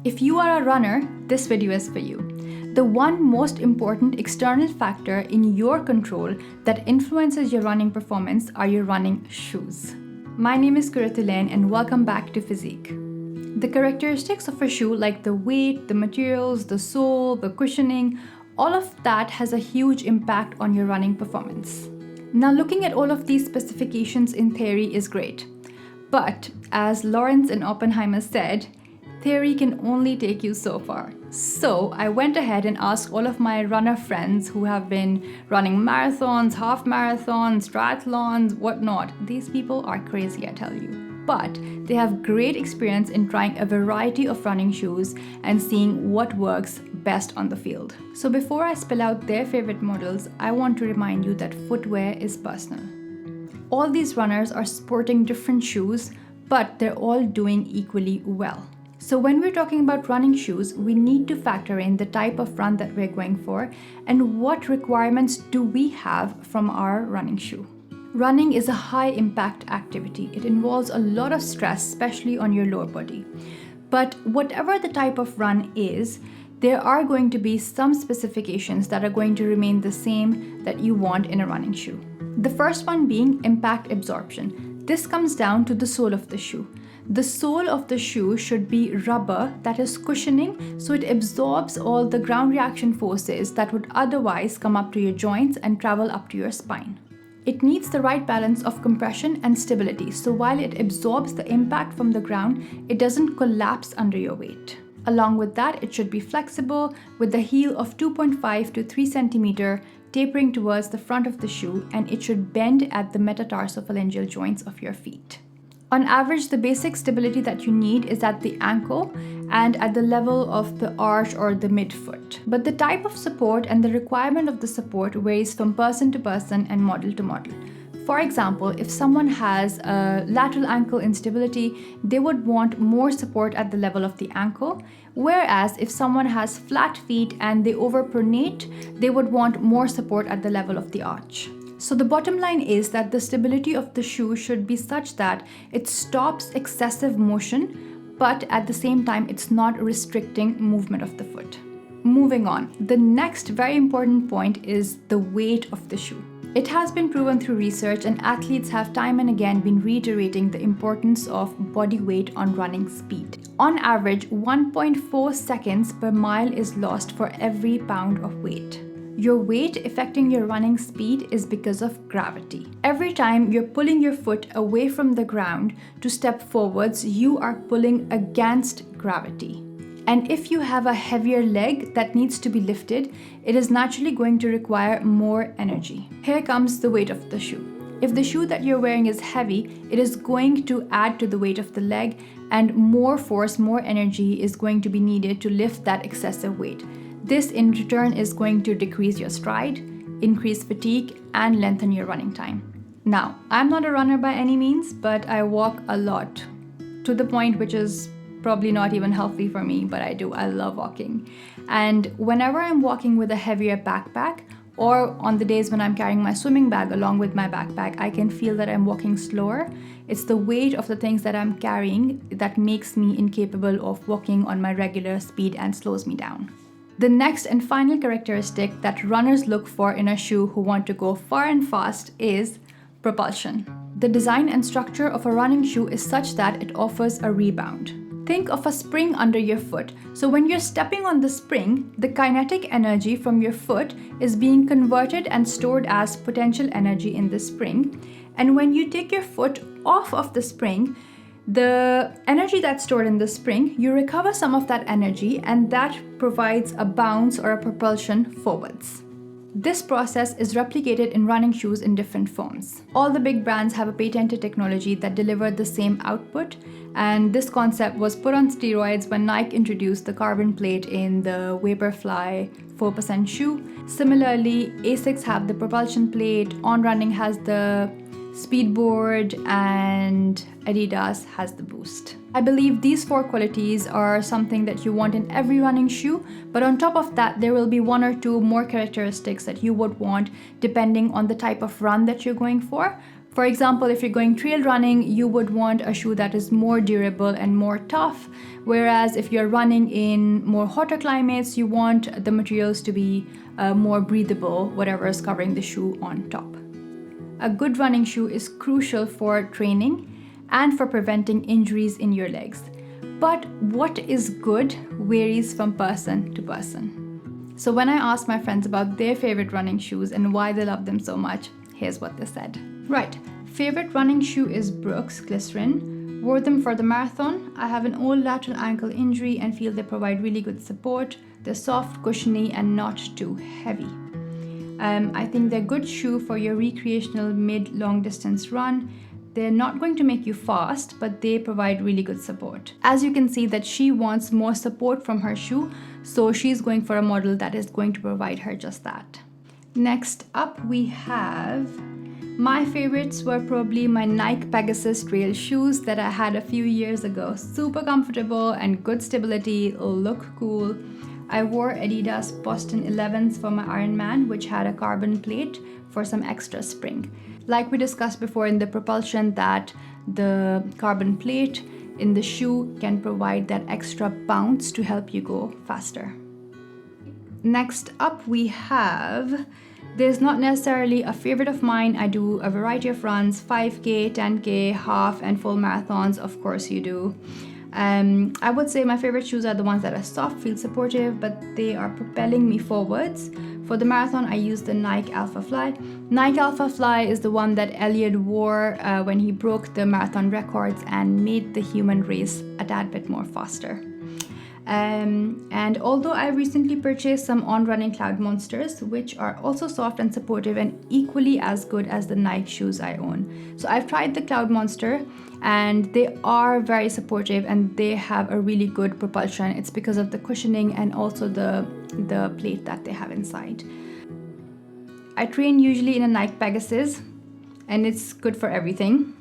If you are a runner, this video is for you. The one most important external factor in your control that influences your running performance are your running shoes. My name is Kuritulaine and welcome back to Physique. The characteristics of a shoe, like the weight, the materials, the sole, the cushioning, all of that has a huge impact on your running performance. Now, looking at all of these specifications in theory is great. But as Lawrence and Oppenheimer said, theory can only take you so far. So I went ahead and asked all of my runner friends who have been running marathons, half marathons, triathlons, whatnot. These people are crazy, I tell you. But they have great experience in trying a variety of running shoes and seeing what works best on the field. So before I spell out their favorite models, I want to remind you that footwear is personal. All these runners are sporting different shoes, but they're all doing equally well. So when we're talking about running shoes, we need to factor in the type of run that we're going for and what requirements do we have from our running shoe. Running is a high impact activity. It involves a lot of stress, especially on your lower body. But whatever the type of run is, there are going to be some specifications that are going to remain the same that you want in a running shoe. The first one being impact absorption. This comes down to the sole of the shoe. The sole of the shoe should be rubber that is cushioning, so it absorbs all the ground reaction forces that would otherwise come up to your joints and travel up to your spine. It needs the right balance of compression and stability, so while it absorbs the impact from the ground, it doesn't collapse under your weight. Along with that, it should be flexible with the heel of 2.5 to 3 centimeter tapering towards the front of the shoe, and it should bend at the metatarsophalangeal joints of your feet. On average, the basic stability that you need is at the ankle and at the level of the arch or the midfoot. But the type of support and the requirement of the support varies from person to person and model to model. For example, if someone has a lateral ankle instability, they would want more support at the level of the ankle, whereas if someone has flat feet and they overpronate, they would want more support at the level of the arch. So the bottom line is that the stability of the shoe should be such that it stops excessive motion, but at the same time, it's not restricting movement of the foot. Moving on, the next very important point is the weight of the shoe. It has been proven through research, and athletes have time and again been reiterating the importance of body weight on running speed. On average, 1.4 seconds per mile is lost for every pound of weight. Your weight affecting your running speed is because of gravity. Every time you're pulling your foot away from the ground to step forwards, you are pulling against gravity. And if you have a heavier leg that needs to be lifted, it is naturally going to require more energy. Here comes the weight of the shoe. If the shoe that you're wearing is heavy, it is going to add to the weight of the leg, and more force, more energy is going to be needed to lift that excessive weight. This in return is going to decrease your stride, increase fatigue, and lengthen your running time. Now, I'm not a runner by any means, but I walk a lot, to the point which is probably not even healthy for me, but I do. I love walking. And whenever I'm walking with a heavier backpack, or on the days when I'm carrying my swimming bag along with my backpack, I can feel that I'm walking slower. It's the weight of the things that I'm carrying that makes me incapable of walking on my regular speed and slows me down. The next and final characteristic that runners look for in a shoe who want to go far and fast is propulsion. The design and structure of a running shoe is such that it offers a rebound. Think of a spring under your foot. So when you're stepping on the spring, the kinetic energy from your foot is being converted and stored as potential energy in the spring. And when you take your foot off of the spring, the energy that's stored in the spring, you recover some of that energy, and that provides a bounce or a propulsion forwards. This process is replicated in running shoes in different forms. All the big brands have a patented technology that delivered the same output, and this concept was put on steroids when Nike introduced the carbon plate in the Vaporfly 4% shoe. Similarly, Asics have the propulsion plate, On Running has the Speedboard, and Adidas has the Boost. I believe these 4 qualities are something that you want in every running shoe, but on top of that, there will be 1 or 2 more characteristics that you would want depending on the type of run that you're going for. For example, if you're going trail running, you would want a shoe that is more durable and more tough, whereas if you're running in more hotter climates, you want the materials to be more breathable, whatever is covering the shoe on top. A good running shoe is crucial for training and for preventing injuries in your legs. But what is good varies from person to person. So when I asked my friends about their favorite running shoes and why they love them so much, here's what they said. Right, favorite running shoe is Brooks Glycerin. Wore them for the marathon. I have an old lateral ankle injury and feel they provide really good support. They're soft, cushiony, and not too heavy. I think they're a good shoe for your recreational mid-long distance run. They're not going to make you fast, but they provide really good support. As you can see that she wants more support from her shoe, so she's going for a model that is going to provide her just that. Next up we have, my favorites were probably my Nike Pegasus trail shoes that I had a few years ago. Super comfortable and good stability, look cool. I wore Adidas Boston 11s for my Ironman, which had a carbon plate for some extra spring. Like we discussed before in the Propulsion, that the carbon plate in the shoe can provide that extra bounce to help you go faster. Next up we have, there's not necessarily a favorite of mine. I do a variety of runs, 5K, 10K, half and full marathons, of course you do. I would say my favorite shoes are the ones that are soft, feel supportive, but they are propelling me forwards. For the marathon, I use the Nike Alpha Fly. Nike Alpha Fly is the one that Elliot wore when he broke the marathon records and made the human race a tad bit more faster. And although I recently purchased some On Running Cloud Monsters, which are also soft and supportive and equally as good as the Nike shoes I own. So I've tried the Cloud Monster and they are very supportive and they have a really good propulsion. It's because of the cushioning and also the plate that they have inside. I train usually in a Nike Pegasus and it's good for everything.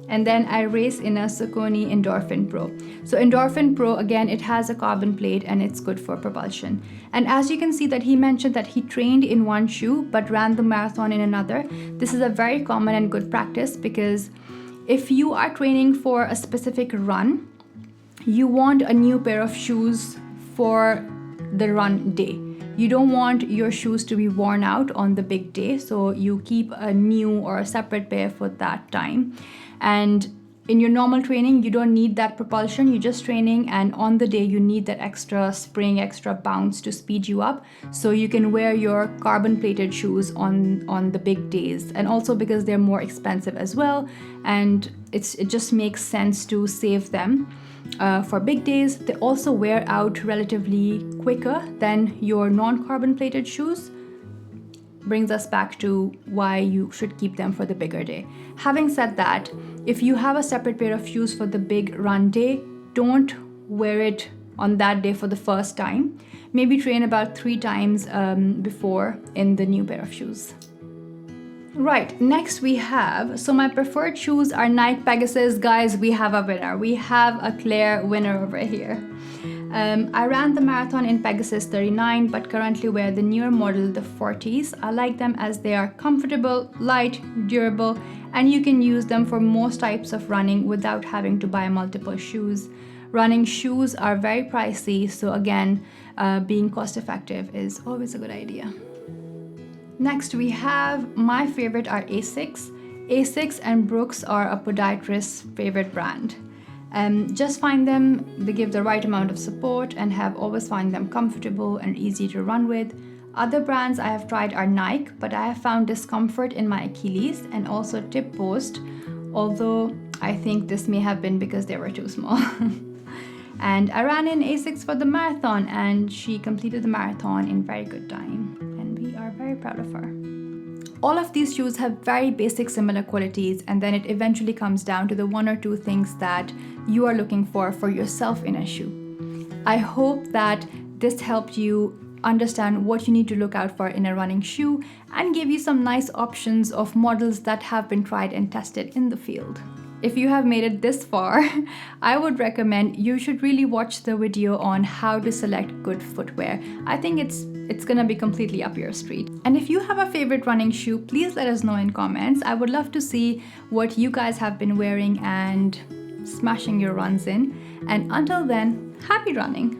And then I race in a Saucony Endorphin Pro. So Endorphin Pro, again, it has a carbon plate and it's good for propulsion. And as you can see that he mentioned that he trained in one shoe but ran the marathon in another. This is a very common and good practice because if you are training for a specific run, you want a new pair of shoes for the run day. You don't want your shoes to be worn out on the big day, so you keep a new or a separate pair for that time. And in your normal training, you don't need that propulsion, you're just training, and on the day you need that extra spring, extra bounce to speed you up, so you can wear your carbon plated shoes on the big days. And also because they're more expensive as well, and it just makes sense to save them for big days. They also wear out relatively quicker than your non-carbon plated shoes. Brings us back to why you should keep them for the bigger day. Having said that, if you have a separate pair of shoes for the big run day, don't wear it on that day for the first time. Maybe train about 3 times before in the new pair of shoes. Right, next we have, so my preferred shoes are Nike Pegasus. Guys, we have a winner. We have a clear winner over here. I ran the marathon in Pegasus 39, but currently wear the newer model, the 40s. I like them as they are comfortable, light, durable, and you can use them for most types of running without having to buy multiple shoes. Running shoes are very pricey, so again, being cost effective is always a good idea. Next we have, my favorite are Asics. Asics and Brooks are a podiatrist's favorite brand. Just find them, they give the right amount of support and have always find them comfortable and easy to run with. Other brands I have tried are Nike, but I have found discomfort in my Achilles and also tip post, although I think this may have been because they were too small. And I ran in Asics for the marathon and she completed the marathon in very good time. We are very proud of her. All of these shoes have very basic similar qualities, and then it eventually comes down to the 1 or 2 things that you are looking for yourself in a shoe. I hope that this helped you understand what you need to look out for in a running shoe and gave you some nice options of models that have been tried and tested in the field. if you have made it this far, I would recommend you should really watch the video on how to select good footwear. I think it's gonna be completely up your street. And if you have a favorite running shoe, please let us know in comments. I would love to see what you guys have been wearing and smashing your runs in. And until then, happy running!